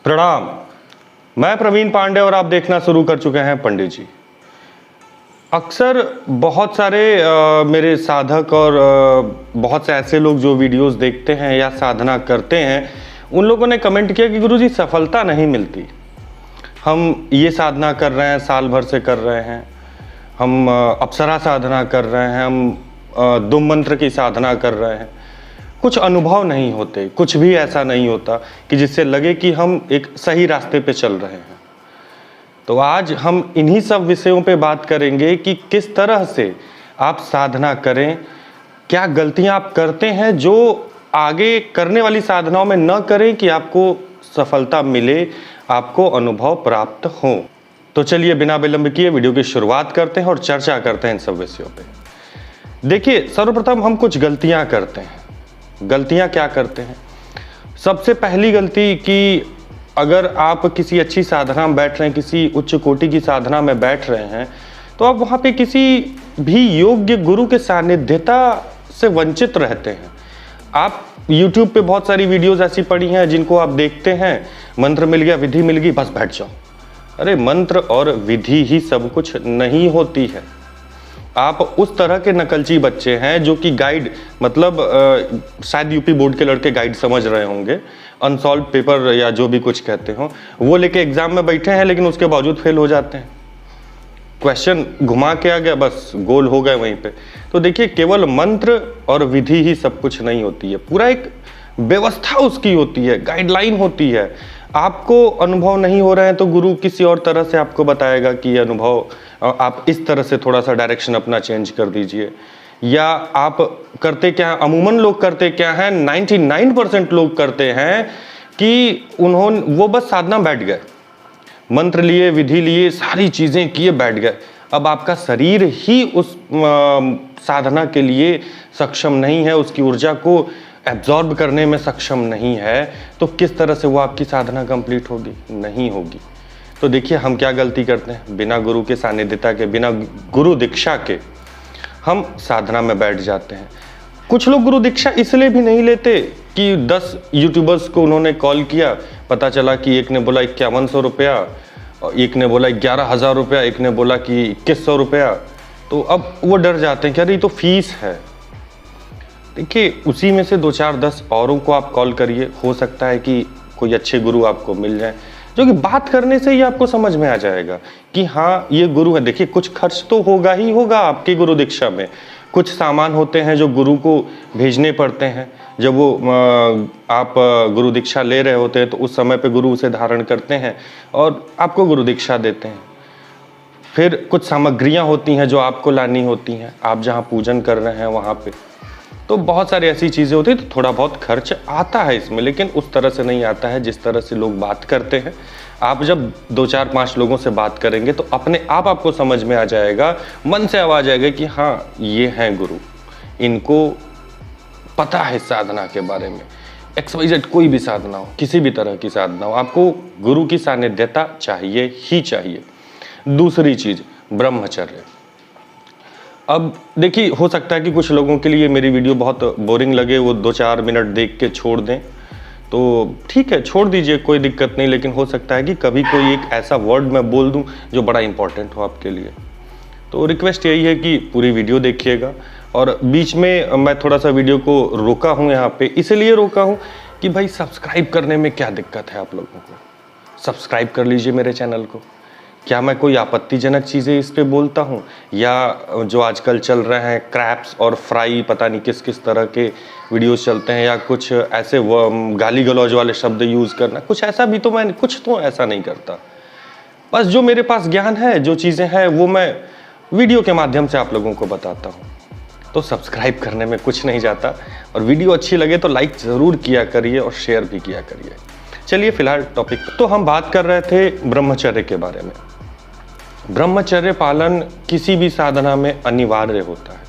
प्रणाम। मैं प्रवीण पांडे और आप देखना शुरू कर चुके हैं पंडित जी। अक्सर बहुत सारे मेरे साधक और बहुत से ऐसे लोग जो वीडियोस देखते हैं या साधना करते हैं, उन लोगों ने कमेंट किया कि गुरुजी सफलता नहीं मिलती। हम ये साधना कर रहे हैं, साल भर से कर रहे हैं, हम अप्सरा साधना कर रहे हैं, हम दुम मंत्र की साधना कर रहे हैं, कुछ अनुभव नहीं होते, कुछ भी ऐसा नहीं होता कि जिससे लगे कि हम एक सही रास्ते पे चल रहे हैं। तो आज हम इन्हीं सब विषयों पे बात करेंगे कि किस तरह से आप साधना करें, क्या गलतियां आप करते हैं जो आगे करने वाली साधनाओं में न करें कि आपको सफलता मिले, आपको अनुभव प्राप्त हो। तो चलिए बिना विलंब किए वीडियो की शुरुआत करते हैं और चर्चा करते हैं इन सब विषयों पे। देखिए, सर्वप्रथम हम कुछ गलतियां करते हैं। गलतियां क्या करते हैं? सबसे पहली गलती कि अगर आप किसी अच्छी साधना में बैठ रहे हैं, किसी उच्च कोटि की साधना में बैठ रहे हैं, तो आप वहाँ पे किसी भी योग्य गुरु के सानिध्यता से वंचित रहते हैं। आप YouTube पे बहुत सारी वीडियोस ऐसी पड़ी हैं जिनको आप देखते हैं, मंत्र मिल गया, विधि मिल गई, बस बैठ जाओ। अरे मंत्र और विधि ही सब कुछ नहीं होती है। आप उस तरह के नकलची बच्चे हैं जो कि गाइड, मतलब शायद यूपी बोर्ड के लड़के गाइड समझ रहे होंगे, अनसॉल्व पेपर या जो भी कुछ कहते हो, वो लेके एग्जाम में बैठे हैं लेकिन उसके बावजूद फेल हो जाते हैं। क्वेश्चन घुमा के आ गया, बस गोल हो गए वहीं पे। तो देखिए, केवल मंत्र और विधि ही सब कुछ नहीं होती है, पूरा एक व्यवस्था उसकी होती है, गाइडलाइन होती है। आपको अनुभव नहीं हो रहे हैं तो गुरु किसी और तरह से आपको बताएगा कि ये अनुभव आप इस तरह से थोड़ा सा डायरेक्शन अपना चेंज कर दीजिए। या आप करते क्या हैं, अमूमन लोग करते क्या हैं, 99% लोग करते हैं कि वो बस साधना बैठ गए, मंत्र लिए, विधि लिए, सारी चीजें किए, बैठ गए। अब आपका शरीर ही उस साधना के लिए सक्षम नहीं है, उसकी ऊर्जा को एब्जॉर्ब करने में सक्षम नहीं है, तो किस तरह से वो आपकी साधना कंप्लीट होगी? नहीं होगी। तो देखिए, हम क्या गलती करते हैं, बिना गुरु के सानिध्यता के, बिना गुरु दीक्षा के हम साधना में बैठ जाते हैं। कुछ लोग गुरु दीक्षा इसलिए भी नहीं लेते कि 10 यूट्यूबर्स को उन्होंने कॉल किया, पता चला कि एक ने बोला 5100 रुपया, एक ने बोला 11,000 रुपया, एक ने बोला कि 2100 रुपया, तो अब वो डर जाते हैं कि अरे ये तो फीस है। देखिए, उसी में से 2-4-10 औरों को आप कॉल करिए, हो सकता है कि कोई अच्छे गुरु आपको मिल जाए, जो कि बात करने से ही आपको समझ में आ जाएगा कि हाँ ये गुरु है। देखिए, कुछ खर्च तो होगा ही होगा आपकी गुरु दीक्षा में, कुछ सामान होते हैं जो गुरु को भेजने पड़ते हैं। जब वो आप गुरु दीक्षा ले रहे होते हैं तो उस समय पे गुरु उसे धारण करते हैं और आपको गुरु दीक्षा देते हैं। फिर कुछ सामग्रियां होती हैं जो आपको लानी होती हैं, आप जहाँ पूजन कर रहे हैं वहाँ पे, तो बहुत सारी ऐसी चीज़ें होती हैं, तो थोड़ा बहुत खर्च आता है इसमें, लेकिन उस तरह से नहीं आता है जिस तरह से लोग बात करते हैं। आप जब 2-4-5 लोगों से बात करेंगे तो अपने आप आपको समझ में आ जाएगा, मन से आवाज आएगा कि हाँ ये हैं गुरु, इनको पता है साधना के बारे में। XYZ कोई भी साधना हो, किसी भी तरह की साधना हो, आपको गुरु की सानिध्यता चाहिए ही चाहिए। दूसरी चीज, ब्रह्मचर्य। अब देखिए, हो सकता है कि कुछ लोगों के लिए मेरी वीडियो बहुत बोरिंग लगे, वो 2-4 मिनट देख के छोड़ दें, तो ठीक है, छोड़ दीजिए, कोई दिक्कत नहीं। लेकिन हो सकता है कि कभी कोई एक ऐसा वर्ड मैं बोल दूं जो बड़ा इंपॉर्टेंट हो आपके लिए, तो रिक्वेस्ट यही है कि पूरी वीडियो देखिएगा। और बीच में मैं थोड़ा सा वीडियो को रोका हूँ, यहाँ पे इसलिए रोका हूँ कि भाई सब्सक्राइब करने में क्या दिक्कत है आप लोगों को? सब्सक्राइब कर लीजिए मेरे चैनल को। क्या मैं कोई आपत्तिजनक चीज़ें इस पे बोलता हूँ, या जो आजकल चल रहे हैं क्रैप्स और फ्राई, पता नहीं किस किस तरह के वीडियोस चलते हैं, या कुछ ऐसे गाली गलौज वाले शब्द यूज़ करना, कुछ ऐसा भी तो मैं कुछ तो ऐसा नहीं करता। बस जो मेरे पास ज्ञान है, जो चीज़ें हैं, वो मैं वीडियो के माध्यम से आप लोगों को बताता हूँ। तो सब्सक्राइब करने में कुछ नहीं जाता, और वीडियो अच्छी लगे तो लाइक ज़रूर किया करिए और शेयर भी किया करिए। चलिए फिलहाल टॉपिक, तो हम बात कर रहे थे ब्रह्मचर्य के बारे में। ब्रह्मचर्य पालन किसी भी साधना में अनिवार्य होता है।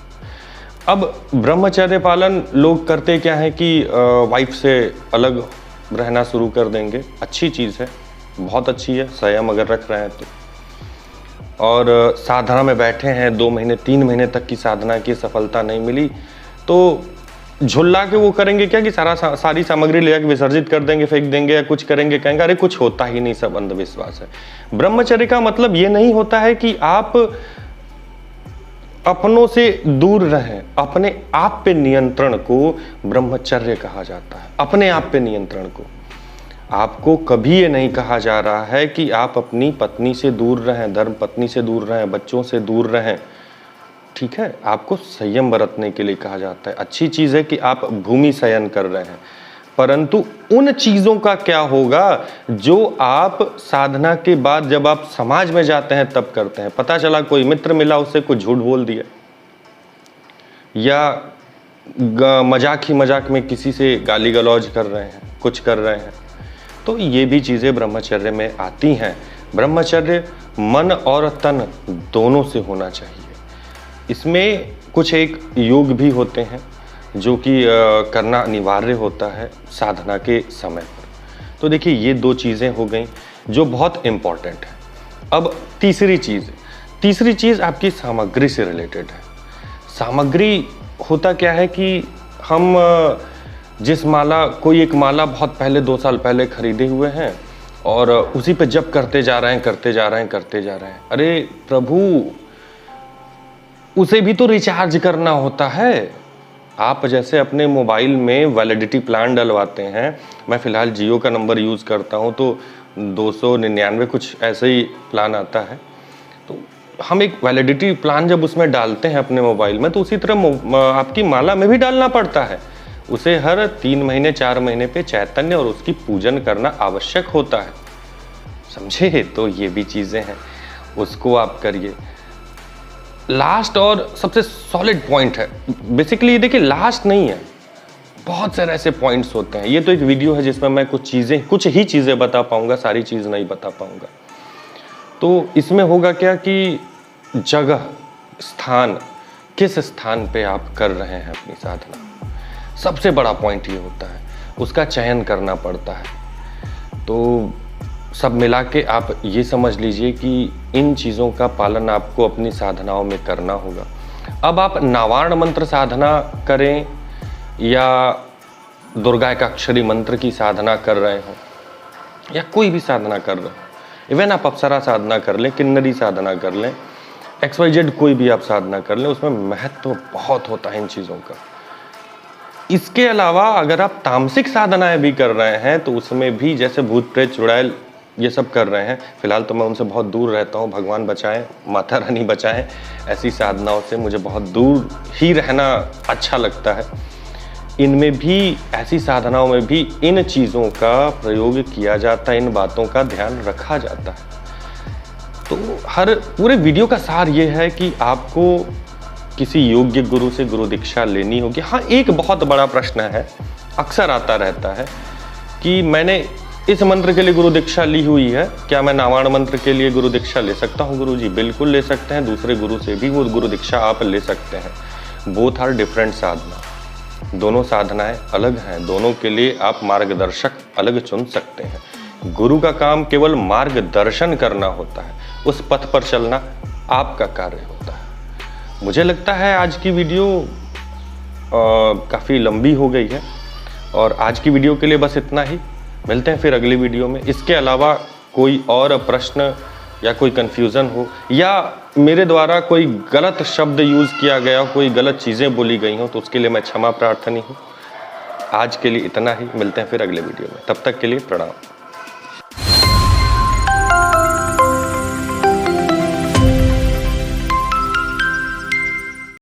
अब ब्रह्मचर्य पालन लोग करते क्या है कि वाइफ से अलग रहना शुरू कर देंगे। अच्छी चीज़ है, बहुत अच्छी है, संयम अगर रख रहे हैं तो। और साधना में बैठे हैं, 2 महीने 3 महीने तक की साधना की सफलता नहीं मिली, तो झुल्ला के वो करेंगे क्या कि सारी सामग्री ले जाके विसर्जित कर देंगे, फेंक देंगे, या कुछ करेंगे, कहेंगे अरे कुछ होता ही नहीं, सब अंधविश्वास है। ब्रह्मचर्य का मतलब ये नहीं होता है कि आप अपनों से दूर रहें। अपने आप पे नियंत्रण को ब्रह्मचर्य कहा जाता है, अपने आप पे नियंत्रण को। आपको कभी ये नहीं कहा जा रहा है कि आप अपनी पत्नी से दूर रहें, धर्म पत्नी से दूर रहें, बच्चों से दूर रहें, ठीक है। आपको संयम बरतने के लिए कहा जाता है। अच्छी चीज़ है कि आप भूमि शयन कर रहे हैं, परंतु उन चीज़ों का क्या होगा जो आप साधना के बाद जब आप समाज में जाते हैं तब करते हैं। पता चला कोई मित्र मिला, उससे कुछ झूठ बोल दिया, या मजाक ही मजाक में किसी से गाली गलौज कर रहे हैं, कुछ कर रहे हैं, तो ये भी चीज़ें ब्रह्मचर्य में आती हैं। ब्रह्मचर्य मन और तन दोनों से होना चाहिए। इसमें कुछ एक योग भी होते हैं जो कि करना अनिवार्य होता है साधना के समय पर। तो देखिए, ये दो चीज़ें हो गई जो बहुत इम्पॉर्टेंट है। अब तीसरी चीज़ आपकी सामग्री से रिलेटेड है। सामग्री होता क्या है कि हम जिस माला, कोई एक माला बहुत पहले 2 साल पहले खरीदे हुए हैं और उसी पे जप करते जा रहे हैं। अरे प्रभु, उसे भी तो रिचार्ज करना होता है। आप जैसे अपने मोबाइल में वैलिडिटी प्लान डलवाते हैं, मैं फ़िलहाल जियो का नंबर यूज़ करता हूं तो 299 कुछ ऐसे ही प्लान आता है। तो हम एक वैलिडिटी प्लान जब उसमें डालते हैं अपने मोबाइल में, तो उसी तरह आपकी माला में भी डालना पड़ता है। उसे हर 3 महीने 4 महीने पे चैतन्य और उसकी पूजन करना आवश्यक होता है, समझे। तो ये भी चीज़ें हैं, उसको आप करिए। लास्ट और सबसे सॉलिड पॉइंट है, बेसिकली देखिए लास्ट नहीं है, बहुत सारे ऐसे पॉइंट्स होते हैं। ये तो एक वीडियो है जिसमें मैं कुछ ही चीज़ें बता पाऊंगा, सारी चीज़ नहीं बता पाऊंगा। तो इसमें होगा क्या कि जगह, स्थान, किस स्थान पे आप कर रहे हैं अपनी साधना, सबसे बड़ा पॉइंट ये होता है, उसका चयन करना पड़ता है। तो सब मिला के आप ये समझ लीजिए कि इन चीज़ों का पालन आपको अपनी साधनाओं में करना होगा। अब आप नावार्ण मंत्र साधना करें या दुर्गा एकाक्षरी मंत्र की साधना कर रहे हो, या कोई भी साधना कर रहे हो, इवन आप अप्सरा साधना कर लें, किन्नरी साधना कर लें, XYZ कोई भी आप साधना कर लें, उसमें महत्व बहुत होता है इन चीज़ों का। इसके अलावा अगर आप तामसिक साधनाएं भी कर रहे हैं तो उसमें भी, जैसे भूत प्रेत चुड़ैल ये सब कर रहे हैं, फिलहाल तो मैं उनसे बहुत दूर रहता हूँ, भगवान बचाएं, माता रानी बचाएं, ऐसी साधनाओं से मुझे बहुत दूर ही रहना अच्छा लगता है। इनमें भी, ऐसी साधनाओं में भी इन चीज़ों का प्रयोग किया जाता है, इन बातों का ध्यान रखा जाता है। तो हर पूरे वीडियो का सार ये है कि आपको किसी योग्य गुरु से गुरु दीक्षा लेनी होगी। हाँ, एक बहुत बड़ा प्रश्न है, अक्सर आता रहता है कि मैंने इस मंत्र के लिए गुरु दीक्षा ली हुई है, क्या मैं नावार्ण मंत्र के लिए गुरु दीक्षा ले सकता हूँ? गुरु जी बिल्कुल ले सकते हैं, दूसरे गुरु से भी वो गुरु दीक्षा आप ले सकते हैं। बोथ आर डिफरेंट साधना, दोनों साधनाएं अलग हैं, दोनों के लिए आप मार्गदर्शक अलग चुन सकते हैं। गुरु का काम केवल मार्गदर्शन करना होता है, उस पथ पर चलना आपका कार्य होता है। मुझे लगता है आज की वीडियो काफ़ी लंबी हो गई है, और आज की वीडियो के लिए बस इतना ही। मिलते हैं फिर अगली वीडियो में। इसके अलावा कोई और प्रश्न या कोई कन्फ्यूज़न हो, या मेरे द्वारा कोई गलत शब्द यूज़ किया गया हो, कोई गलत चीज़ें बोली गई हों, तो उसके लिए मैं क्षमा प्रार्थनी हूँ। आज के लिए इतना ही, मिलते हैं फिर अगले वीडियो में, तब तक के लिए प्रणाम।